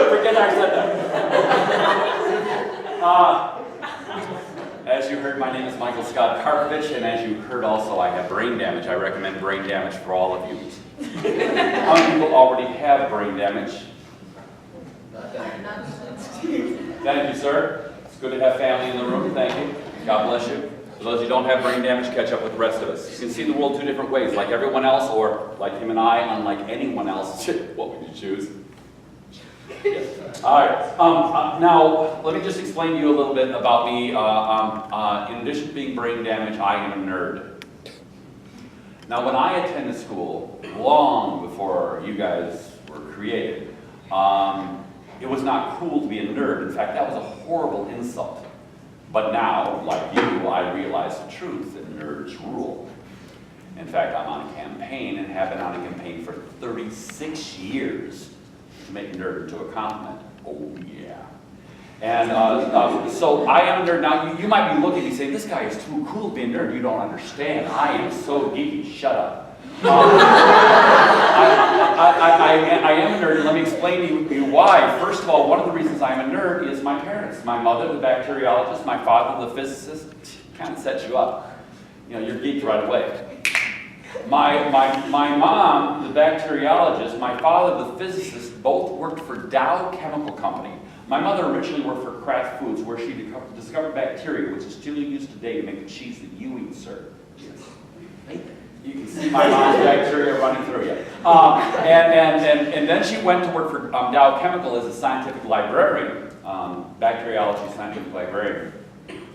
Forget I said that. As you heard, my name is Michael Scott Karpovich, and as you heard also, I have brain damage. I recommend brain damage for all of you. How many people already have brain damage? Thank you, sir. It's good to have family in the room. Thank you. God bless you. For those who don't have brain damage, catch up with the rest of us. You can see the world two different ways, like everyone else, or like him and I, unlike anyone else. What would you choose? Yes. All right. Now, let me just explain to you a little bit about me. In addition to being brain damaged, I am a nerd. Now, when I attended school, long before you guys were created, it was not cool to be a nerd. In fact, that was a horrible insult. But now, like you, I realize the truth that nerds rule. In fact, I'm on a campaign and have been on a campaign for 36 years to make nerd into a compliment. Oh, yeah. And so I am a nerd. Now, you might be looking at me saying, this guy is too cool to be a nerd. You don't understand. I am so geeky. Shut up. I am a nerd, and let me explain to you why. First of all, one of the reasons I'm a nerd is my parents. My mother, the bacteriologist, my father, the physicist, kind of sets you up. You know, you're geeked right away. My mom, the bacteriologist, my father, the physicist, both worked for Dow Chemical Company. My mother originally worked for Kraft Foods, where she discovered bacteria, which is still used today to make the cheese that you eat, sir. Yes. You can see my mom's bacteria running through you. And then she went to work for Dow Chemical as a scientific librarian, bacteriology scientific librarian.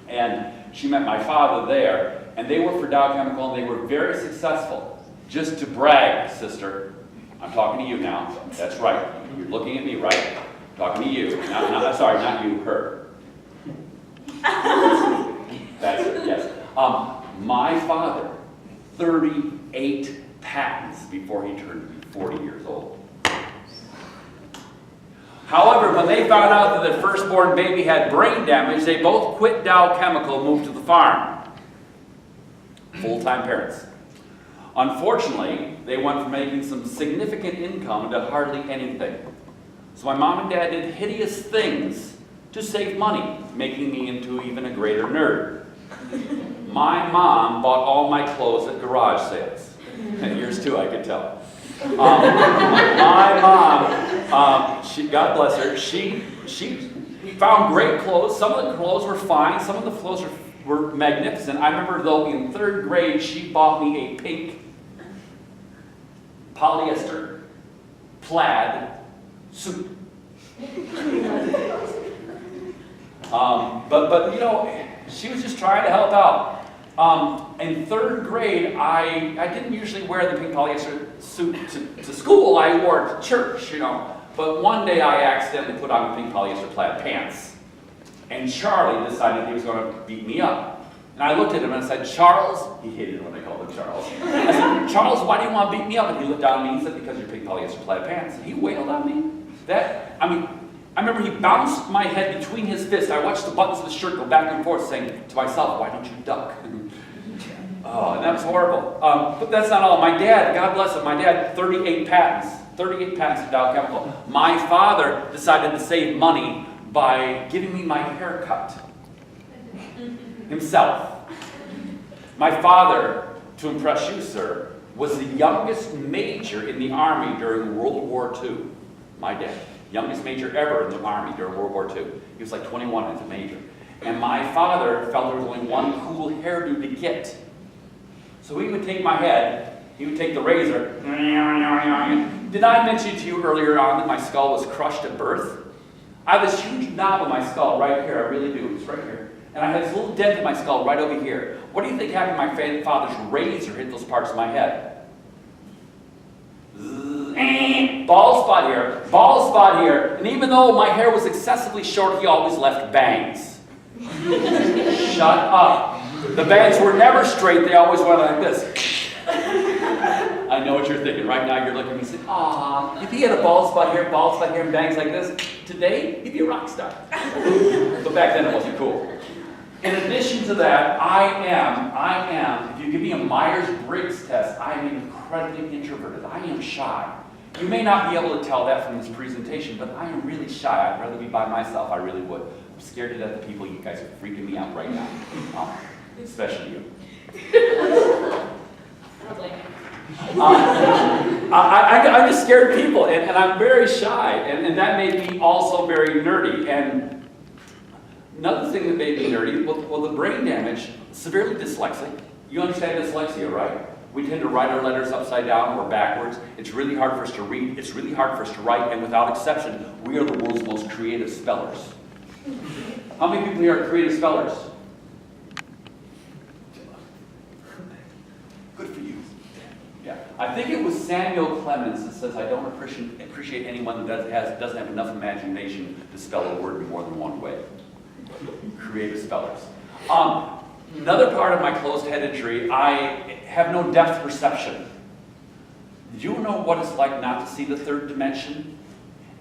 And she met my father there, and they worked for Dow Chemical, and they were very successful. Just to brag, sister, I'm talking to you now. That's right. You're looking at me, right? I'm talking to you. Sorry, not you, her. That's it, yes. My father, 38 patents before he turned 40 years old. However, when they found out that their firstborn baby had brain damage, they both quit Dow Chemical and moved to the farm. Full-time parents. Unfortunately, they went from making some significant income to hardly anything. So my mom and dad did hideous things to save money, making me into even a greater nerd. My mom bought all my clothes at garage sales. And yours too, I could tell. My mom, God bless her, she found great clothes. Some of the clothes were fine. Some of the clothes were magnificent. I remember, though, in 3rd grade, she bought me a pink polyester plaid suit. But you know, she was just trying to help out. In 3rd grade, I didn't usually wear the pink polyester suit to school. I wore it to church, you know. But one day I accidentally put on pink polyester plaid pants. And Charlie decided he was going to beat me up. And I looked at him and I said, Charles, he hated when I called him Charles. I said, Charles, why do you want to beat me up? And he looked down at me and he said, because you're pink polyester plaid pants. And he wailed on me. I remember he bounced my head between his fists. I watched the buttons of the shirt go back and forth, saying to myself, why don't you duck? Oh, and that was horrible. But that's not all. My dad, God bless him, my dad, 38 patents. 38 patents at Dow Chemical. My father decided to save money by giving me my haircut himself. My father, to impress you, sir, was the youngest major in the Army during World War II. My dad. Youngest major ever in the Army during World War II. He was like 21 as a major. And my father felt there was only one cool hairdo to get. So he would take my head, he would take the razor. Did I mention to you earlier on that my skull was crushed at birth? I have this huge knob on my skull right here, I really do, it's right here. And I had this little dent in my skull right over here. What do you think happened when my father's razor hit those parts of my head? Bald spot here, bald spot here. And even though my hair was excessively short, he always left bangs. Shut up. The bangs were never straight, they always went like this. I know what you're thinking. Right now you're looking at me and saying, ah, if he had a bald spot here, and bangs like this, today he'd be a rock star. But back then it wasn't cool. In addition to that, I am, if you give me a Myers-Briggs test, I am incredibly introverted. I am shy. You may not be able to tell that from this presentation, but I am really shy. I'd rather be by myself. I really would. I'm scared to death of people. You guys are freaking me out right now, especially you. I'm just scared of people, and I'm very shy, and that made me also very nerdy. And another thing that made me nerdy, well, the brain damage, severely dyslexic. You understand dyslexia, right? We tend to write our letters upside down or backwards. It's really hard for us to read. It's really hard for us to write. And without exception, we are the world's most creative spellers. How many people here are creative spellers? Good for you. Yeah. I think it was Samuel Clemens that says, I don't appreciate anyone that doesn't have enough imagination to spell a word in more than one way. Creative spellers. Another part of my closed-headedry, I have no depth perception. Do you know what it's like not to see the third dimension?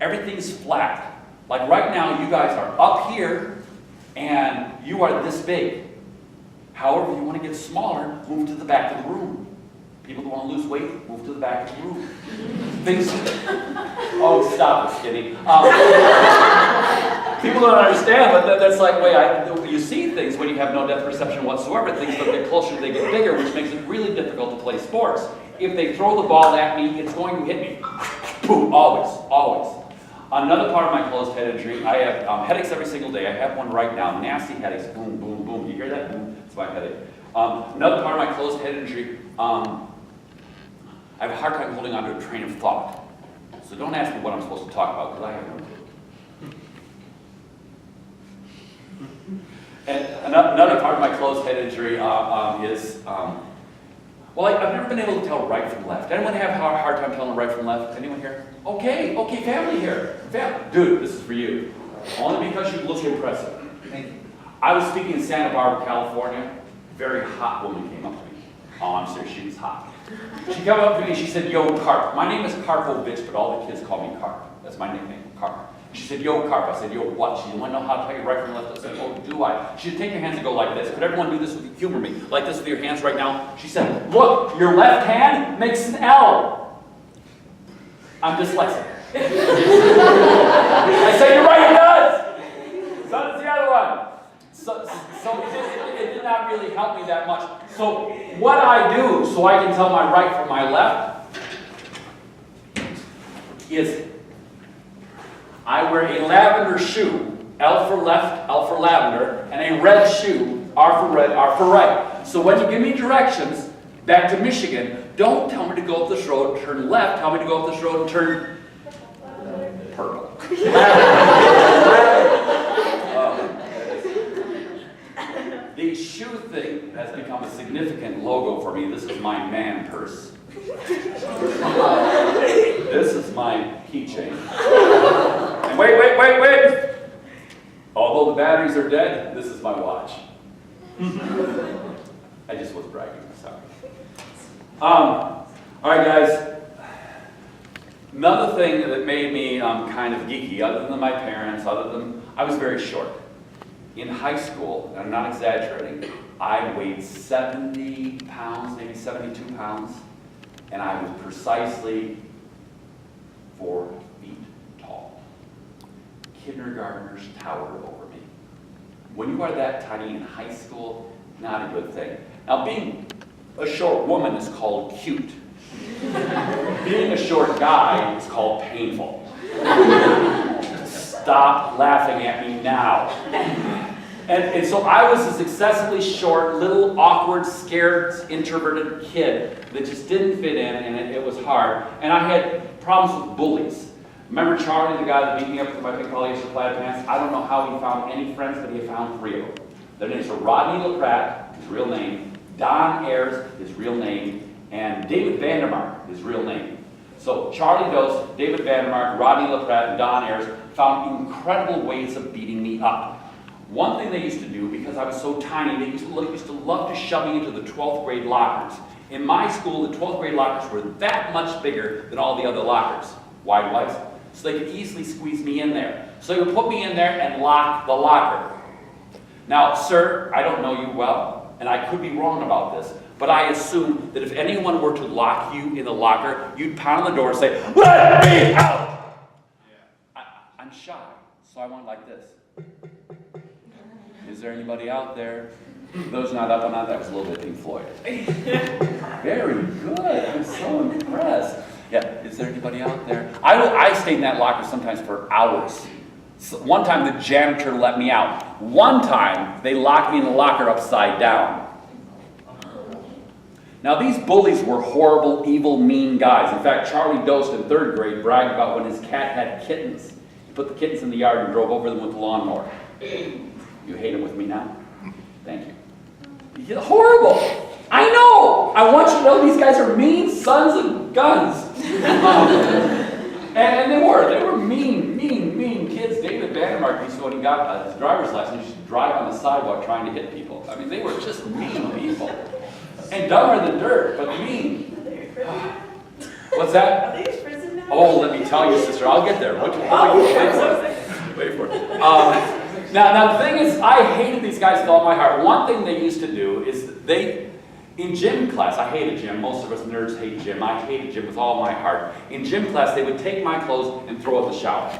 Everything's flat. Like right now, you guys are up here, and you are this big. However, if you want to get smaller, move to the back of the room. People that want to lose weight, move to the back of the room. Things. Oh, stop it, skinny. People don't understand, but that's like the way you see things when you have no depth perception whatsoever. Things get closer, they get bigger, which makes it really difficult to play sports. If they throw the ball at me, it's going to hit me. Boom, always, always. Another part of my closed-headedry, I have headaches every single day. I have one right now, nasty headaches, boom, boom, boom. You hear that? Boom, it's my headache. Another part of my closed-headedry, I have a hard time holding on to a train of thought. So don't ask me what I'm supposed to talk about, because I have no clue. And another part of my closed-headedry is, well, I've never been able to tell right from left. Anyone have a hard time telling right from left? Anyone here? Okay, family here. Dude, this is for you. Only because you look impressive. Thank you. I was speaking in Santa Barbara, California. A very hot woman came up to me. Oh, I'm serious, she was hot. She came up to me and she said, yo, Karp. My name is Karpovich, but all the kids call me Karp. That's my nickname, Karp. She said, yo, Karp. I said, yo, what? She didn't want to know how to tell you right from left. I said, oh, do I? She said, take your hands and go like this. Could everyone do this with you? Humor me. Like this with your hands right now. She said, look, your left hand makes an L. I'm dyslexic. I said, you're right, it does. So does the other one. So it did not really help me that much. So what I do so I can tell my right from my left is I wear a lavender shoe, L for left, L for lavender, and a red shoe, R for red, R for right. So when you give me directions back to Michigan, don't tell me to go up this road, turn left, tell me to go up this road and turn purple. The shoe thing has become a significant logo for me. This is my man purse. This is my keychain. And wait. Although the batteries are dead, this is my watch. I just was bragging, sorry. All right, guys. Another thing that made me kind of geeky, other than my parents, I was very short. In high school, and I'm not exaggerating, I weighed 70 pounds, maybe 72 pounds, and I was precisely 4 feet tall. Kindergartners towered over me. When you are that tiny in high school, not a good thing. Now, being a short woman is called cute. Being a short guy is called painful. Stop laughing at me now. And so I was this excessively short, little, awkward, scared, introverted kid that just didn't fit in, and it was hard. And I had problems with bullies. Remember Charlie, the guy that beat me up with my pink polyester plaid pants? I don't know how he found any friends, but he found 3 of them. Their names were Rodney LaPratt, his real name, Don Ayers, his real name, and David Vandermark, his real name. So Charlie Dose, David Vandermark, Rodney LaPratt, and Don Ayers found incredible ways of beating me up. One thing they used to do, because I was so tiny, they used to love to shove me into the 12th grade lockers. In my school, the 12th grade lockers were that much bigger than all the other lockers, wide whites, so they could easily squeeze me in there. So they would put me in there and lock the locker. Now, sir, I don't know you well, and I could be wrong about this, But I assumed that if anyone were to lock you in the locker, you'd pound on the door and say, "Let me out!" I'm shy, so I went like this. Is there anybody out there? Those not up and on, that was a little bit Pink Floyd. Very good. I'm so impressed. Yeah, is there anybody out there? I stayed in that locker sometimes for hours. So one time the janitor let me out. One time they locked me in the locker upside down. Now these bullies were horrible, evil, mean guys. In fact, Charlie Dost in 3rd grade bragged about when his cat had kittens. He put the kittens in the yard and drove over them with the lawnmower. You hate him with me now? Thank you. You're horrible. I know. I want you to know these guys are mean sons of guns. And they were mean kids. David Vandermark used to, when he got his driver's license, he used to drive on the sidewalk trying to hit people. I mean, they were just mean people. And dumber than dirt, but mean. What's that? Are they in prison now? Oh, let me tell you, sister. I'll get there. Wait for it. Now the thing is, I hated these guys with all my heart. One thing they used to do is in gym class, I hated gym. Most of us nerds hate gym. I hated gym with all my heart. In gym class, they would take my clothes and throw it in the shower.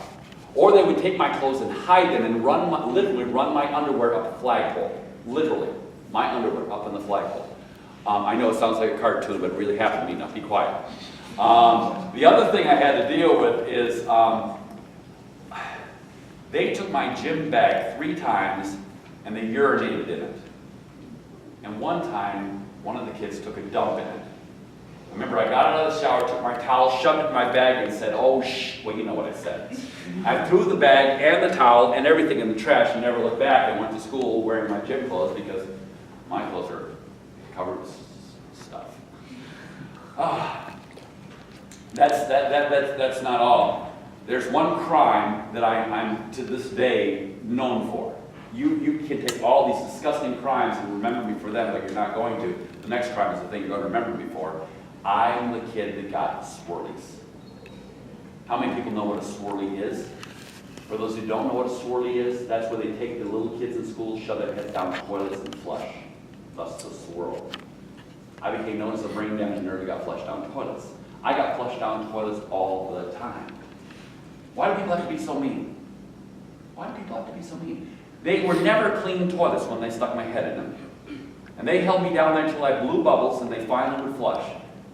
Or they would take my clothes and hide them and literally run my underwear up the flagpole. Literally, my underwear up in the flagpole. I know it sounds like a cartoon, but it really happened to me. Now, be quiet. The other thing I had to deal with is they took my gym bag 3 times and they urinated in it. And one time, one of the kids took a dump in it. I remember I got out of the shower, took my towel, shoved it in my bag, and said, "Oh, well, you know what I said." I threw the bag and the towel and everything in the trash and never looked back. I went to school wearing my gym clothes because my clothes are covered with stuff. That's not all. There's one crime that I'm to this day known for. You can take all these disgusting crimes and remember me for them, but you're not going to. The next crime is the thing you're going to remember me for. I'm the kid that got swirlies. How many people know what a swirly is? For those who don't know what a swirly is, that's where they take the little kids in school, shove their heads down toilets and flush. Thus the swirl. I became known as a brain damaged nerd who got flushed down toilets. I got flushed down toilets all the time. Why do people have to be so mean? Why do people have to be so mean? They were never clean toilets when they stuck my head in them. And they held me down there until I blew bubbles and they finally would flush.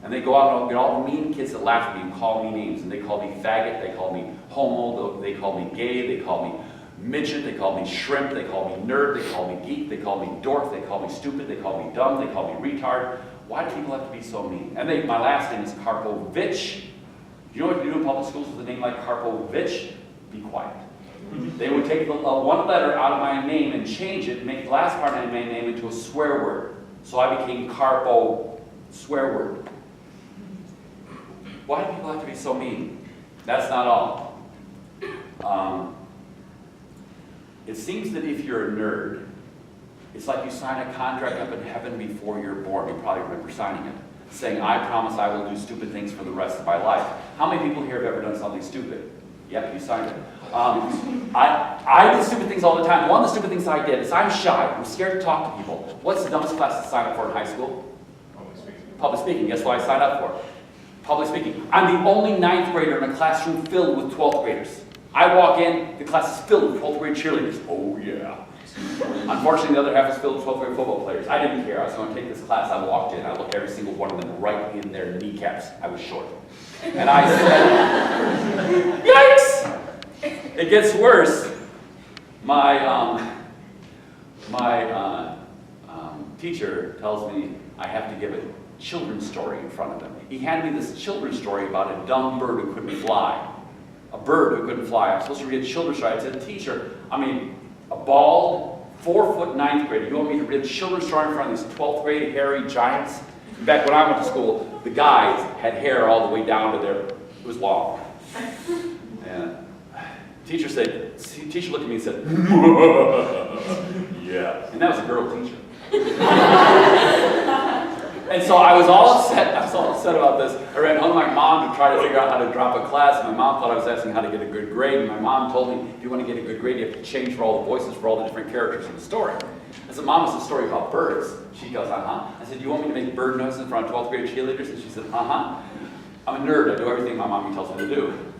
And they go out and get all the mean kids that laugh at me and call me names. And they call me faggot, they call me homo, they call me gay, they call me midget, they call me shrimp, they call me nerd, they call me geek, they call me dork, they call me stupid, they call me dumb, they call me retard. Why do people have to be so mean? And my last name is Karpovich. Do you know what you do in public schools with a name like Karpovich? Be quiet. They would take one letter out of my name and change it, and make the last part of my name into a swear word. So I became Karpo, swear word. Why do people have to be so mean? That's not all. It seems that if you're a nerd, it's like you sign a contract up in heaven before you're born. You probably remember signing it, saying, "I promise I will do stupid things for the rest of my life." How many people here have ever done something stupid? Yep, you signed it. I do stupid things all the time. One of the stupid things I did is I'm shy. I'm scared to talk to people. What's the dumbest class to sign up for in high school? Public speaking. Public speaking. Guess what I signed up for? Public speaking. I'm the only 9th grader in a classroom filled with 12th graders. I walk in, the class is filled with 12th grade cheerleaders. Oh yeah. Unfortunately, the other half is filled with 12th grade football players. I didn't care. I was going to take this class. I walked in. I looked every single one of them right in their kneecaps. I was short. And I said, "Yikes!" It gets worse. My teacher tells me I have to give a children's story in front of them. He handed me this children's story about a dumb bird who couldn't fly. A bird who couldn't fly. I'm supposed to read a children's story. I said, "Teacher, a bald, 4-foot 9th grader, you want me to read a children's story in front of these 12th grade hairy giants?" Back when I went to school, the guys had hair all the way down to it was long. And teacher looked at me and said, "Yeah." And that was a girl teacher. And so I was all upset about this. I ran home to my mom to try to figure out how to drop a class. My mom thought I was asking how to get a good grade, and my mom told me, if you want to get a good grade, you have to change for all the voices for all the different characters in the story. I said, Mom, it's a story about birds. She goes, uh-huh. I said, you want me to make bird noises in front of 12th grade cheerleaders? And she said, uh-huh. I'm a nerd. I do everything my mommy tells me to do.